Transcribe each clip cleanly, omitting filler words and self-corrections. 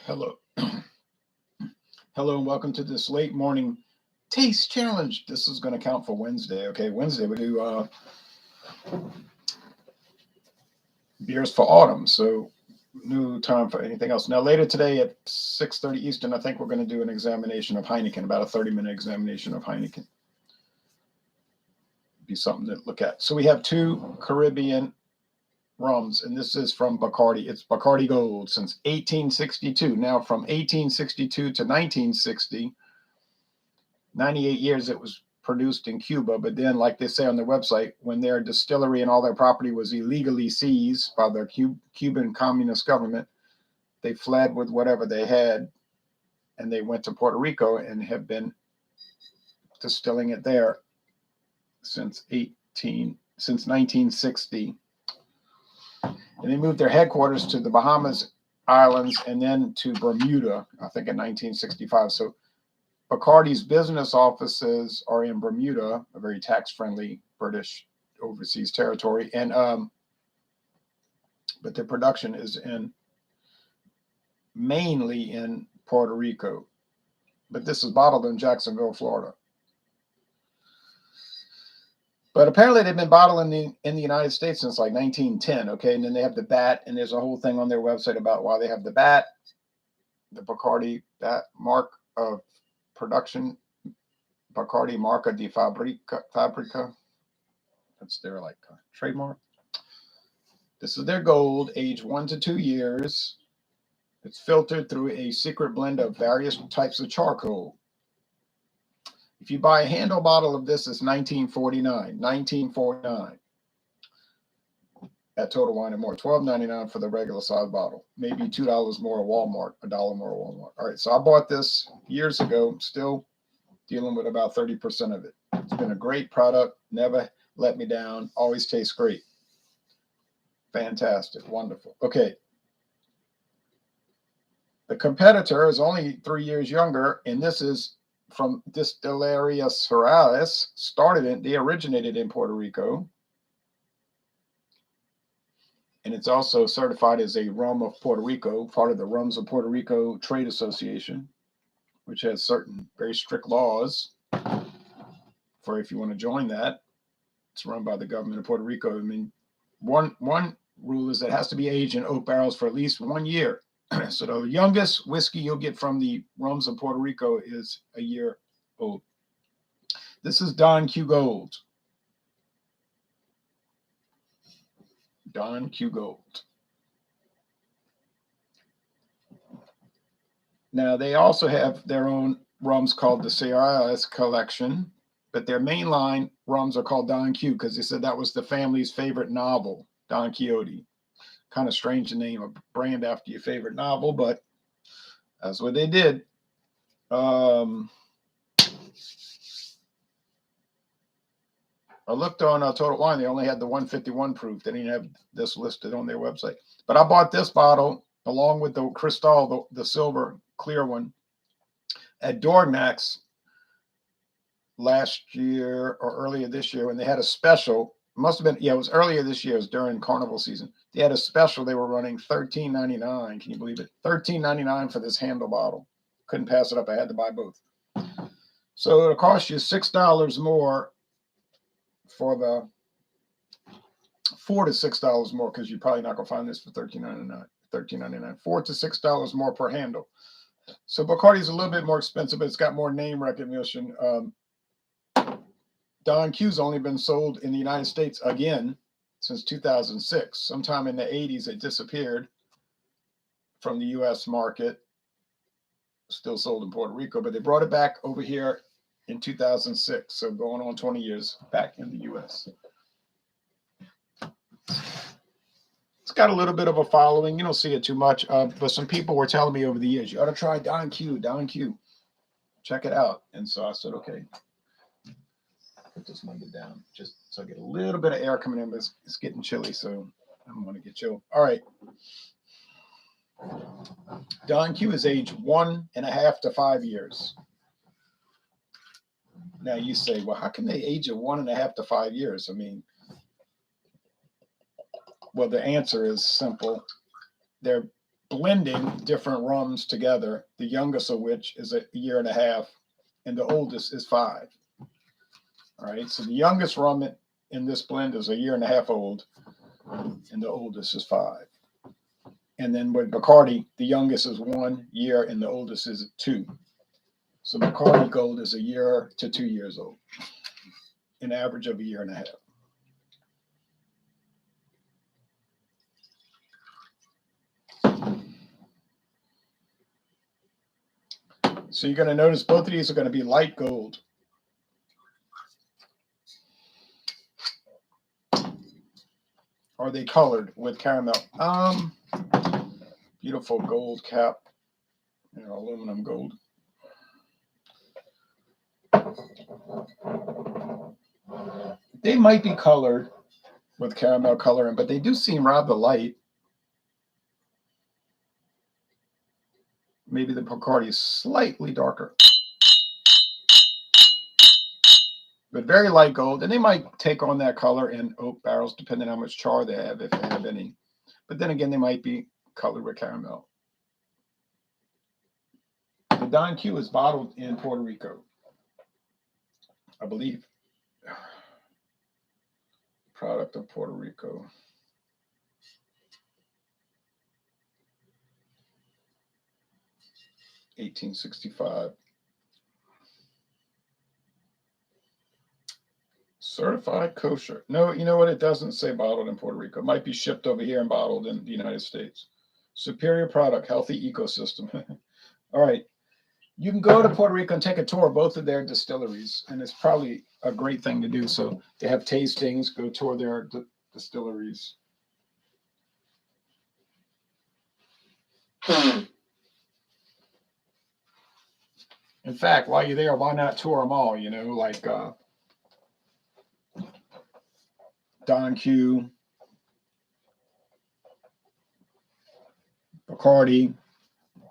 Hello. Hello, and welcome to this late morning taste challenge. This is going to count for Wednesday. Okay, Wednesday we do beers for autumn. So no time for anything else. Now later today at 6:30 Eastern, I think we're going to do an examination of Heineken, about a 30-minute examination of Heineken. Be something to look at. So we have two Caribbean rums, and this is from Bacardi. It's Bacardi Gold since 1862. Now from 1862 to 1960, 98 years it was produced in Cuba, but then, like they say on their website, when their distillery and all their property was illegally seized by the Cuban communist government, they fled with whatever they had, and they went to Puerto Rico and have been distilling it there since 1960. And they moved their headquarters to the Bahamas Islands and then to Bermuda, I think in 1965. So Bacardi's business offices are in Bermuda, a very tax-friendly British overseas territory, and but their production is mainly in Puerto Rico. But this is bottled in Jacksonville, Florida. But apparently they've been bottling in the United States since like 1910, okay? And then they have the bat, and there's a whole thing on their website about why they have the bat, the Bacardi bat mark of production, Bacardi Marca di Fabrica. That's their like trademark. This is their gold, aged 1 to 2 years. It's filtered through a secret blend of various types of charcoal. If you buy a handle bottle of this, it's $19.49. $19.49 at Total Wine and More. $12.99 for the regular size bottle. Maybe $2 more at Walmart, $1 more at Walmart. All right, so I bought this years ago. Still dealing with about 30% of it. It's been a great product. Never let me down. Always tastes great. Fantastic. Wonderful. Okay. The competitor is only 3 years younger, and this is from Destilería Serrallés. They originated in Puerto Rico. And it's also certified as a rum of Puerto Rico, part of the Rums of Puerto Rico Trade Association, which has certain very strict laws for if you want to join that. It's run by the government of Puerto Rico. I mean, one rule is that it has to be aged in oak barrels for at least 1 year. So the youngest whiskey you'll get from the Rums of Puerto Rico is a year old. This is Don Q Gold. Don Q Gold. Now, they also have their own rums called the Serrallés collection, but their mainline rums are called Don Q because they said that was the family's favorite novel, Don Quixote. Kind of strange to name a brand after your favorite novel, but that's what they did. I looked on Total Wine. They only had the 151 proof. They didn't have this listed on their website. But I bought this bottle along with the Cristal, the silver clear one, at Dormax last year or earlier this year when they had a special. Must have been, yeah, it was earlier this year. It was during carnival season. They had a special. They were running $13.99. Can you believe it? $13.99 for this handle bottle. Couldn't pass it up. I had to buy both. So it'll cost you $6 more for the $4 to $6 more because you're probably not gonna find this for $13.99. $13.99. $4 to $6 more per handle. So Bacardi's a little bit more expensive, but it's got more name recognition. Don Q's only been sold in the United States again since 2006. Sometime in the 80s, it disappeared from the U.S. market. Still sold in Puerto Rico, but they brought it back over here in 2006. So going on 20 years back in the U.S. It's got a little bit of a following. You don't see it too much, but some people were telling me over the years, you ought to try Don Q. Don Q. Check it out. And so I said, okay. Put this window down just so I get a little bit of air coming in, but it's getting chilly, so I don't want to get chilled. All right. Don Q is aged 1.5 to 5 years. Now you say, well, how can they age it 1.5 to 5 years? I mean, well, the answer is simple. They're blending different rums together, the youngest of which is a year and a half, and the oldest is 5. All right, so the youngest rum in this blend is a year and a half old, and the oldest is 5. And then with Bacardi, the youngest is 1 year and the oldest is 2. So Bacardi Gold is a year to 2 years old, an average of a year and a half. So you're going to notice both of these are going to be light gold. Are they colored with caramel? Beautiful gold cap, aluminum gold. They might be colored with caramel coloring, but they do seem rather light. Maybe the Bacardi is slightly darker, but very light gold. And they might take on that color in oak barrels, depending on how much char they have, if they have any. But then again, they might be colored with caramel. The Don Q is bottled in Puerto Rico, I believe. Product of Puerto Rico. $1865. Certified kosher. No, you know what? It doesn't say bottled in Puerto Rico. It might be shipped over here and bottled in the United States. Superior product, healthy ecosystem. All right. You can go to Puerto Rico and take a tour of both of their distilleries, and it's probably a great thing to do. So they have tastings, go tour their distilleries. In fact, while you're there, why not tour them all? Like Don Q, Bacardi,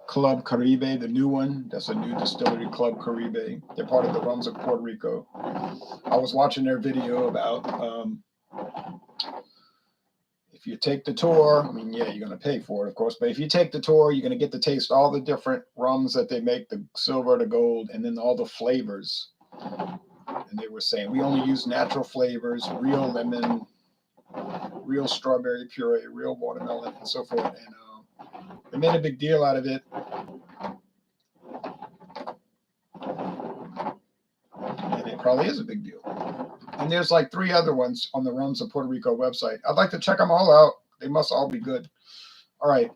Club Caribe, the new one. That's a new distillery, Club Caribe. They're part of the Rums of Puerto Rico. I was watching their video about if you take the tour, I mean, yeah, you're going to pay for it, of course, but if you take the tour, you're going to get to taste all the different rums that they make, the silver, the gold, and then all the flavors. And they were saying, we only use natural flavors, real lemon, real strawberry puree, real watermelon, and so forth. And they made a big deal out of it. And it probably is a big deal. And there's like 3 other ones on the Rums of Puerto Rico website. I'd like to check them all out. They must all be good. All right.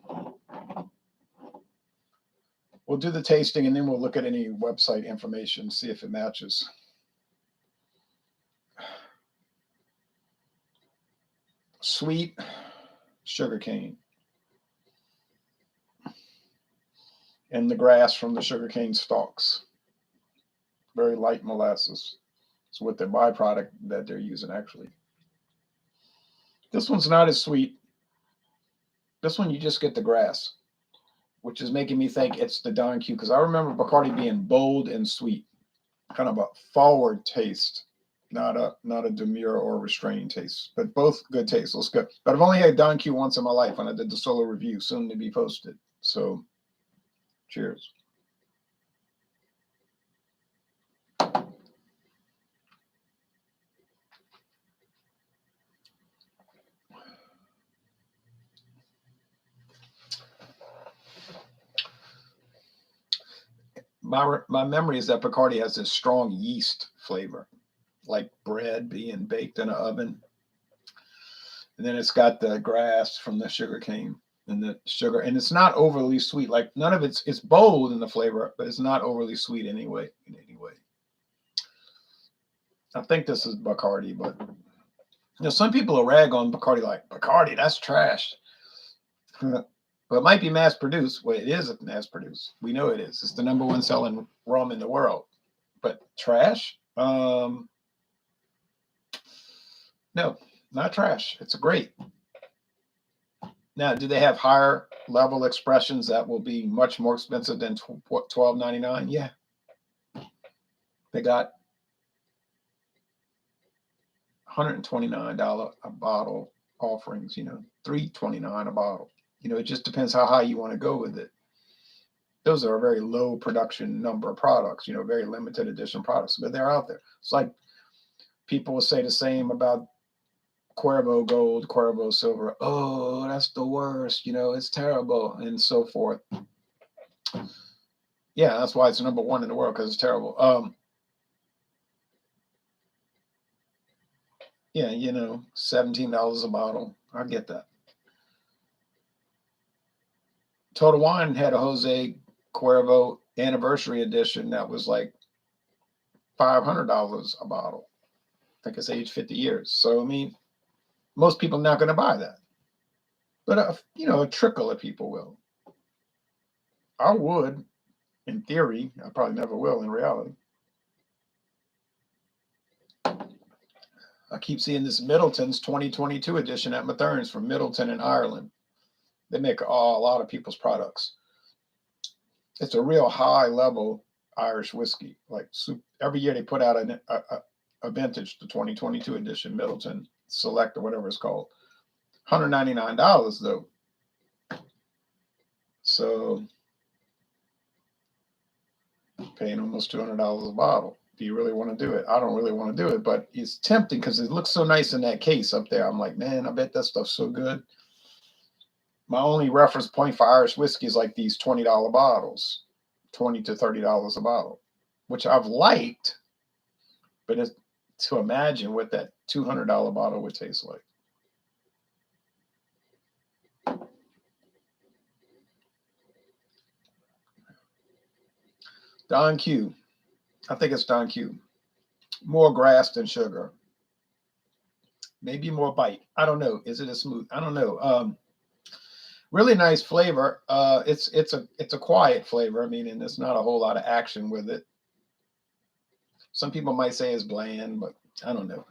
We'll do the tasting and then we'll look at any website information, see if it matches. Sweet sugarcane. And the grass from the sugarcane stalks. Very light molasses. It's what their byproduct that they're using, actually. This one's not as sweet. This one, you just get the grass, which is making me think it's the Don Q, because I remember Bacardi being bold and sweet, kind of a forward taste, not a demure or restrained taste, but both good tastes. Let's go. But I've only had Don Q once in my life when I did the solo review, soon to be posted. So, cheers. My memory is that Bacardi has this strong yeast flavor, like bread being baked in an oven. And then it's got the grass from the sugar cane and the sugar, and it's not overly sweet. Like none of it's bold in the flavor, but it's not overly sweet anyway. In any way, I think this is Bacardi, but some people will rag on Bacardi like Bacardi, that's trash. But it might be mass produced. Well, it is mass produced. We know it is. It's the #1 selling rum in the world. But trash? No, not trash. It's great. Now, do they have higher level expressions that will be much more expensive than $12.99? Yeah. They got $129 a bottle offerings, $3.29 a bottle. You know, it just depends how high you want to go with it. Those are a very low production number of products, you know, very limited edition products, but they're out there. It's like people will say the same about Cuervo Gold, Cuervo Silver. Oh, that's the worst, you know, it's terrible, and so forth. Yeah, that's why it's number one in the world, because it's terrible. Yeah, you know, $17 a bottle. I get that. Total Wine had a Jose Cuervo anniversary edition that was like $500 a bottle. I think it's aged 50 years. So, I mean, most people are not going to buy that. But, you know, a trickle of people will. I would, in theory. I probably never will in reality. I keep seeing this Middleton's 2022 edition at Mathern's from Middleton in Ireland. They make a lot of people's products. It's a real high level Irish whiskey. Like every year they put out a vintage, the 2022 edition, Middleton Select or whatever it's called. $199 though. So paying almost $200 a bottle. Do you really want to do it? I don't really want to do it, but it's tempting because it looks so nice in that case up there. I'm like, man, I bet that stuff's so good. My only reference point for Irish whiskey is like these $20 bottles, $20 to $30 a bottle, which I've liked, but it's to imagine what that $200 bottle would taste like. Don Q. I think it's Don Q. More grass than sugar. Maybe more bite. I don't know. Is it a smooth? I don't know. Really nice flavor. It's a quiet flavor. I mean, and there's not a whole lot of action with it. Some people might say it's bland, but I don't know.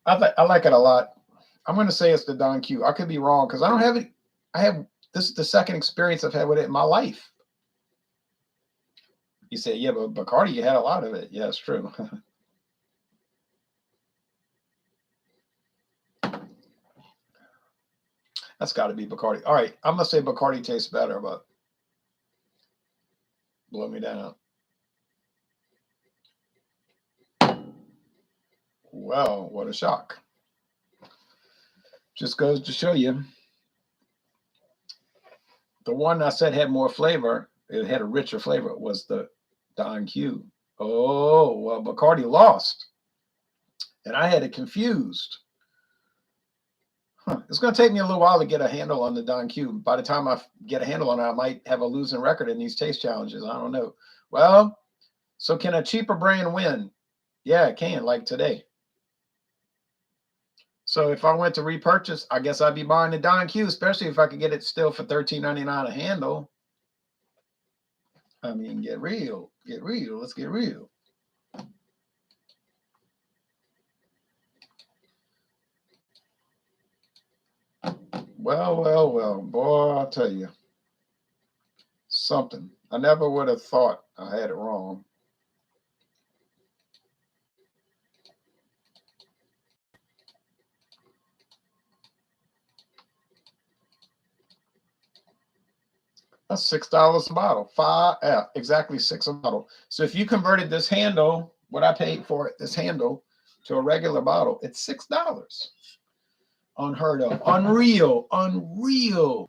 I like it a lot. I'm going to say it's the Don Q. I could be wrong because I don't have it. This is the second experience I've had with it in my life. You say, yeah, but Bacardi, you had a lot of it. Yeah, it's true. That's got to be Bacardi. All right, I'm going to say Bacardi tastes better, but blow me down. Well, what a shock. Just goes to show you. The one I said had more flavor, it had a richer flavor, was the Don Q. Oh, well, Bacardi lost. And I had it confused. It's going to take me a little while to get a handle on the Don Q. By the time I get a handle on it, I might have a losing record in these taste challenges. I don't know. Well, so can a cheaper brand win? Yeah, it can, like today. So if I went to repurchase, I guess I'd be buying the Don Q, especially if I could get it still for $13.99 a handle. I mean, get real. Get real. Let's get real. Well, boy, I'll tell you something. I never would have thought I had it wrong. That's $6 a bottle. Exactly six a bottle. So if you converted this handle, what I paid for it, this handle, to a regular bottle, it's $6. Unheard of. Unreal. Unreal.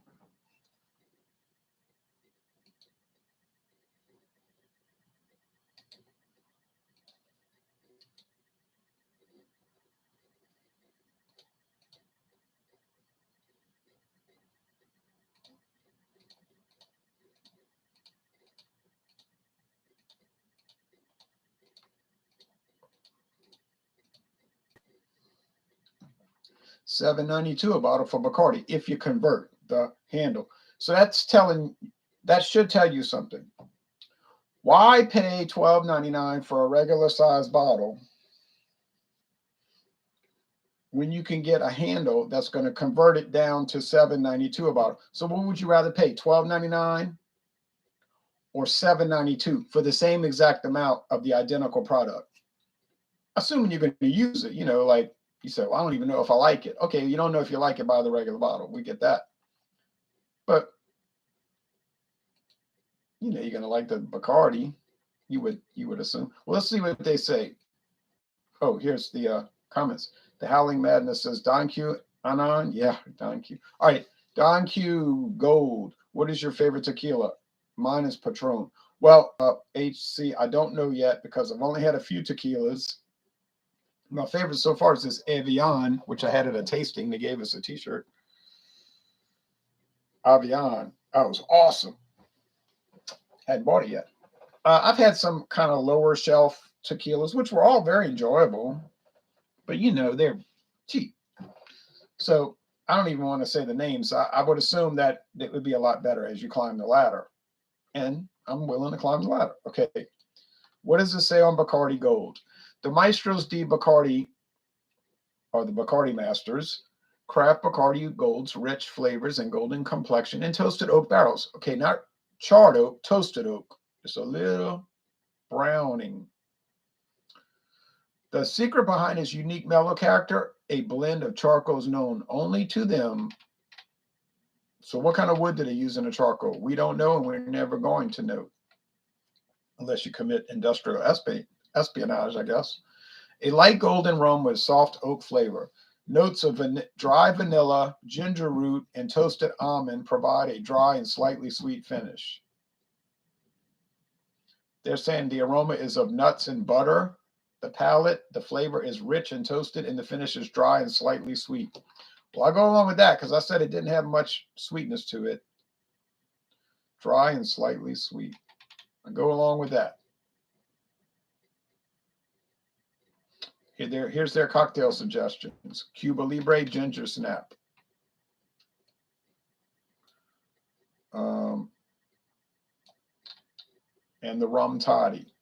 $7.92 a bottle for Bacardi if you convert the handle. So that should tell you something. Why pay $12.99 for a regular size bottle when you can get a handle that's going to convert it down to $7.92 a bottle? So what would you rather pay, $12.99 or $7.92 for the same exact amount of the identical product? Assuming you're going to use it, like you said, well, I don't even know if I like it. Okay, you don't know if you like it, buy the regular bottle. We get that. you're gonna like the Bacardi. You would assume. Well, let's see what they say. Oh, here's the comments. The Howling Madness says Don Q Anon. Yeah, Don Q. All right, Don Q Gold. What is your favorite tequila? Mine is Patron. Well, HC, I don't know yet because I've only had a few tequilas. My favorite so far is this Avion, which I had at a tasting. They gave us a T-shirt. Avion. That was awesome. Hadn't bought it yet. I've had some kind of lower shelf tequilas, which were all very enjoyable, but they're cheap. So I don't even want to say the names. I would assume that it would be a lot better as you climb the ladder. And I'm willing to climb the ladder. Okay. What does it say on Bacardi Gold? The Maestros di Bacardi, or the Bacardi Masters, craft Bacardi Gold's rich flavors and golden complexion in toasted oak barrels. Okay, not charred oak, toasted oak. Just a little browning. The secret behind his unique mellow character, a blend of charcoals known only to them. So what kind of wood did they use in the charcoal? We don't know, and we're never going to know. Unless you commit industrial espionage, I guess. A light golden rum with soft oak flavor. Notes of dry vanilla, ginger root, and toasted almond provide a dry and slightly sweet finish. They're saying the aroma is of nuts and butter. The palate, the flavor is rich and toasted, and the finish is dry and slightly sweet. Well, I go along with that because I said it didn't have much sweetness to it. Dry and slightly sweet. I go along with that. Here's their cocktail suggestions. Cuba Libre Ginger Snap. And the rum toddy.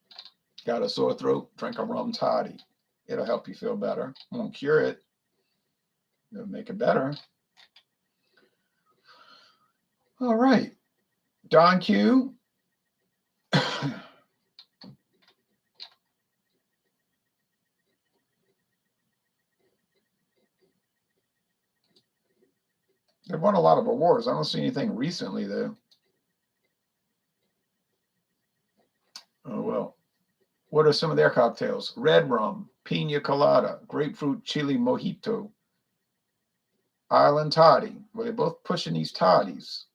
Got a sore throat? Drink a rum toddy. It'll help you feel better. Won't cure it. It'll make it better. All right. Don Q. They've won a lot of awards. I don't see anything recently, though. Oh, well. What are some of their cocktails? Red rum, pina colada, grapefruit chili mojito, island toddy. Well, they're both pushing these toddies.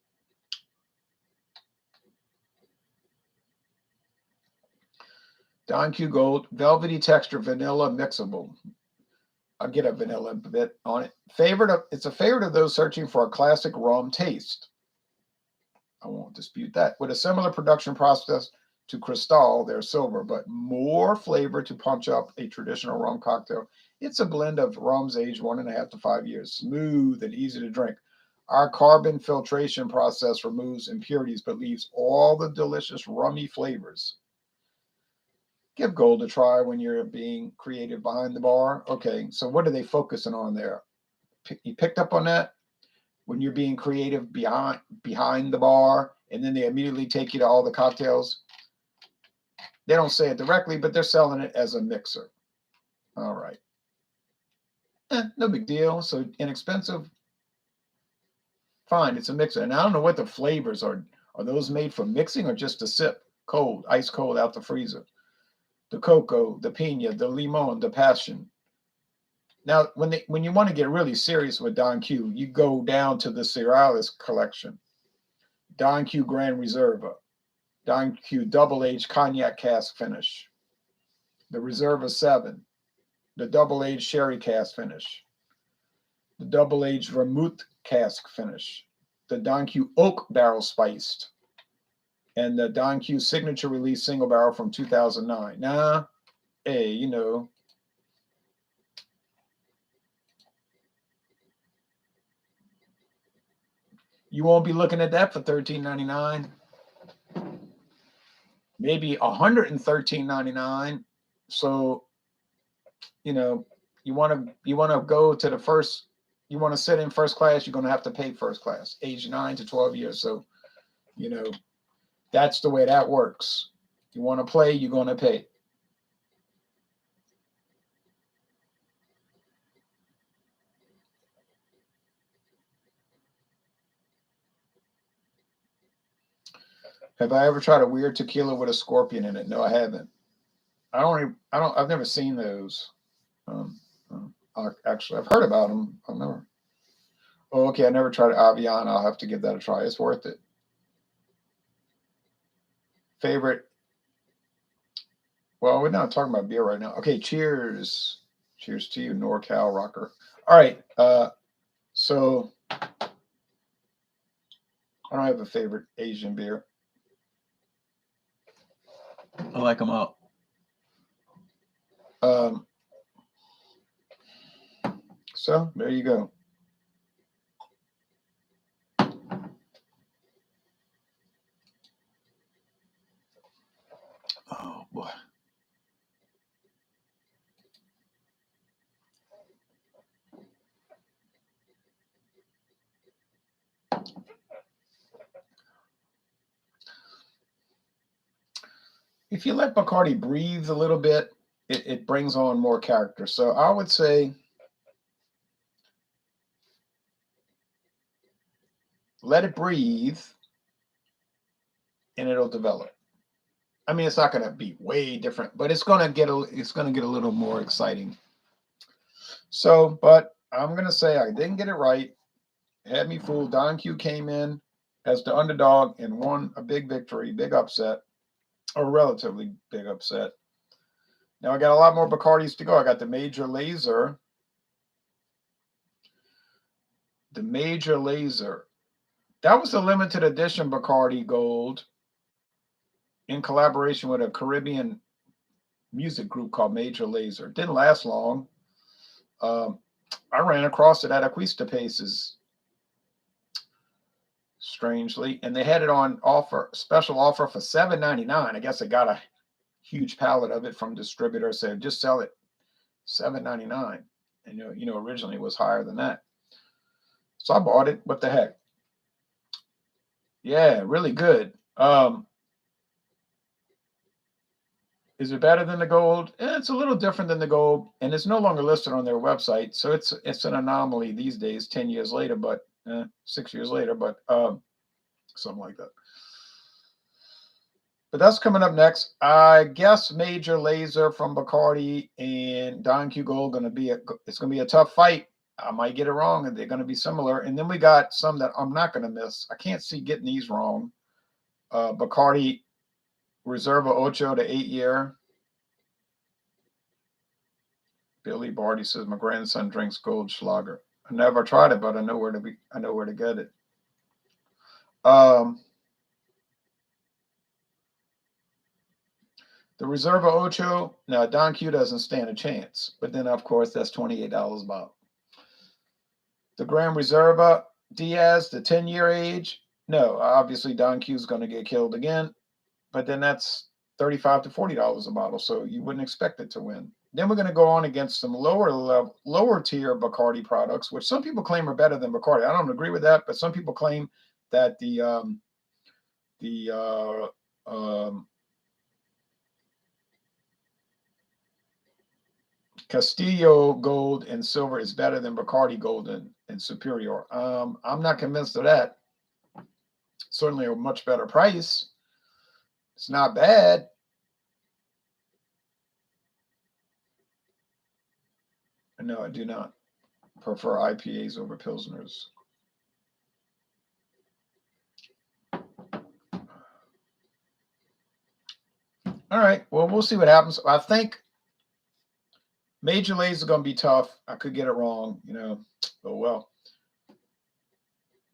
Don Q Gold, velvety texture, vanilla mixable. I'll get a vanilla bit on it. It's a favorite of those searching for a classic rum taste. I won't dispute that. With a similar production process to Cristal, they're silver, but more flavor to punch up a traditional rum cocktail. It's a blend of rums aged 1.5 to 5 years, smooth and easy to drink. Our carbon filtration process removes impurities but leaves all the delicious rummy flavors. Give Gold a try when you're being creative behind the bar. Okay, so what are they focusing on there? You picked up on that? When you're being creative behind the bar, and then they immediately take you to all the cocktails. They don't say it directly, but they're selling it as a mixer. All right. No big deal. So inexpensive. Fine, it's a mixer. And I don't know what the flavors are. Are those made for mixing or just to sip? Cold, ice cold out the freezer. The cocoa, the pina, the limon, the passion. Now, when you want to get really serious with Don Q, you go down to the Serrallés collection. Don Q Grand Reserva. Don Q Double Aged Cognac Cask Finish. The Reserva 7. The Double Aged Sherry Cask Finish. The Double Aged Vermouth Cask Finish. The Don Q Oak Barrel Spiced. And the Don Q Signature Release Single Barrel from 2009. Now, hey, you won't be looking at that for $13.99. Maybe $113.99. So, you want to go to the first. You want to sit in first class. You're going to have to pay first class, age 9 to 12 years. So, that's the way that works. You want to play, you're going to pay. Have I ever tried a weird tequila with a scorpion in it? No, I haven't. I've never seen those. Um, Actually, I've heard about them. I've never. Oh, okay. I never tried Avian. I'll have to give that a try. It's worth it. Favorite. Well, we're not talking about beer right now. Okay. Cheers. Cheers to you, NorCal rocker. All right. So I don't have a favorite Asian beer. I like them all. So there you go. Oh boy. If you let Bacardi breathe a little bit, it brings on more character. So I would say let it breathe and it'll develop. I mean, it's not going to be way different, but it's going to get a little more exciting. So, but I'm going to say I didn't get it right. Had me fooled. Don Q came in as the underdog and won a big victory, big upset, or relatively big upset. Now I got a lot more Bacardis to go. I got the Major Laser. The Major Laser. That was a limited edition Bacardi Gold in collaboration with a Caribbean music group called Major Laser. Didn't last long. I ran across it at Acuista Paces, strangely, and they had it on offer, special offer for $7.99. I guess I got a huge pallet of it from distributor. Said just sell it $7.99, and originally it was higher than that. So I bought it. What the heck? Yeah, really good. Is it better than the gold? It's a little different than the gold, and it's no longer listed on their website. So it's an anomaly these days, 10 years later, but 6 years later, but something like that. But that's coming up next. I guess Major Laser from Bacardi and Don Q Gold it's gonna be a tough fight. I might get it wrong, and they're gonna be similar. And then we got some that I'm not gonna miss. I can't see getting these wrong. Bacardi Reserva Ocho, the 8-year. Billy Barty says my grandson drinks Goldschlager. I never tried it, but I know where to get it. The Reserva Ocho. Now Don Q doesn't stand a chance, but then of course that's $28 a bottle. The Grand Reserva Diaz, the 10-year age. No, obviously Don Q is going to get killed again, but then that's $35 to $40 a bottle, so you wouldn't expect it to win. Then we're going to go on against some lower tier Bacardi products, which some people claim are better than Bacardi. I don't agree with that, but some people claim that the Castillo Gold and Silver is better than Bacardi Gold and Superior. I'm not convinced of that. Certainly a much better price. It's not bad. No, I do not prefer IPAs over Pilsners. All right. Well, we'll see what happens. I think Major Laser is going to be tough. I could get it wrong, Oh, well.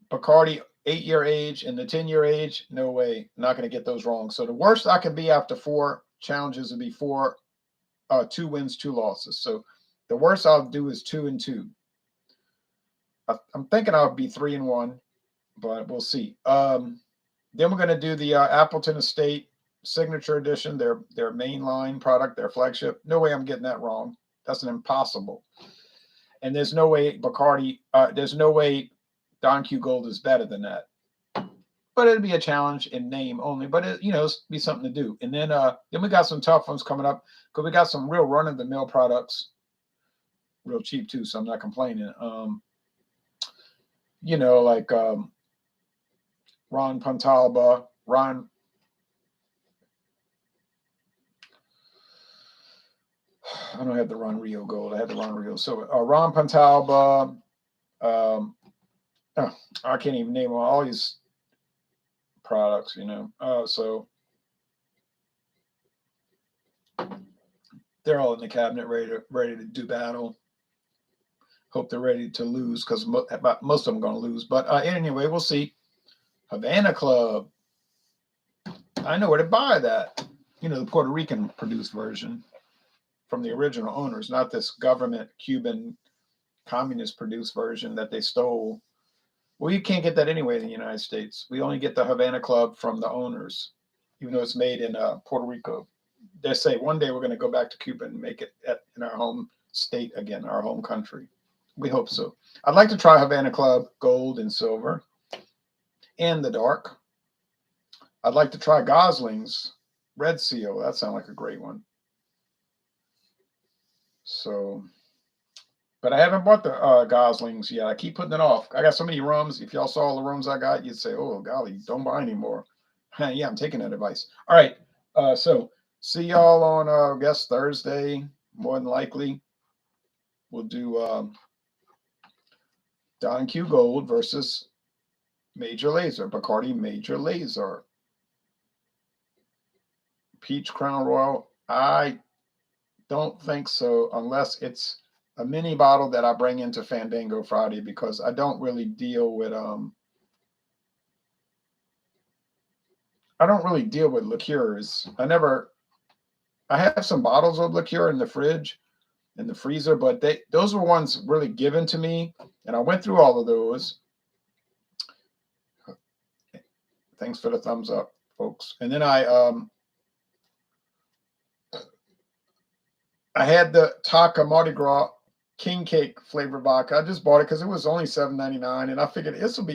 Bacardi, 8-year age and the 10-year age, no way. Not going to get those wrong. So the worst I can be after 4 challenges would be 2 wins, 2 losses. So the worst I'll do is 2-2. I'm thinking I'll be 3-1, but we'll see. Then we're going to do the Appleton Estate Signature Edition, their mainline product, their flagship. No way I'm getting that wrong. That's an impossible. And there's no way there's no way Don Q Gold is better than that. But it'd be a challenge in name only. But it'll be something to do. And then we got some tough ones coming up because we got some real run-of-the-mill products, real cheap too. So I'm not complaining. Like Ron Pontalba, Ron I don't have the Ron Rio Gold. I had the Ron Rio Silver. Ron Pontalba. Oh, I can't even name all these products, you know. So they're all in the cabinet, ready to do battle. Hope they're ready to lose because most of them going to lose. But anyway, we'll see. Havana Club. I know where to buy that. You know, the Puerto Rican produced version from the original owners, not this government Cuban communist produced version that they stole. Well, you can't get that anyway in the United States. We only get the Havana Club from the owners, even though it's made in Puerto Rico. They say one day we're going to go back to Cuba and make it in our home state again, our home country. We hope so. I'd like to try Havana Club Gold and Silver and the Dark. I'd like to try Gosling's Red Seal. That sounds like a great one. So, but I haven't bought the Goslings yet. I keep putting it off. I got so many rums. If y'all saw all the rums I got, you'd say, oh, golly, don't buy anymore. Yeah, I'm taking that advice. All right. So see y'all on, I guess, Thursday, more than likely. We'll do Don Q Gold versus Major Laser, Bacardi Major Laser. Peach Crown Royal. I don't think so, unless it's a mini bottle that I bring into Fandango Friday, because I don't really deal with liqueurs. I have some bottles of liqueur in the fridge, in the freezer, but those were ones really given to me, and I went through all of those. Thanks for the thumbs up, folks. And then I had the Taka Mardi Gras King Cake flavor vodka. I just bought it because it was only $7.99, and I figured this will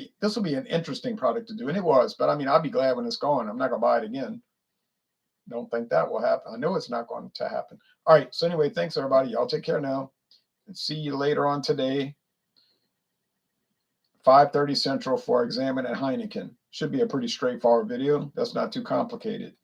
be an interesting product to do, and it was. But I mean, I'll be glad when it's gone. I'm not gonna buy it again. Don't think that will happen. I know it's not going to happen. All right. So anyway, thanks everybody. Y'all take care now, and see you later on today. 5:30 Central for Examine at Heineken. Should be a pretty straightforward video. That's not too complicated.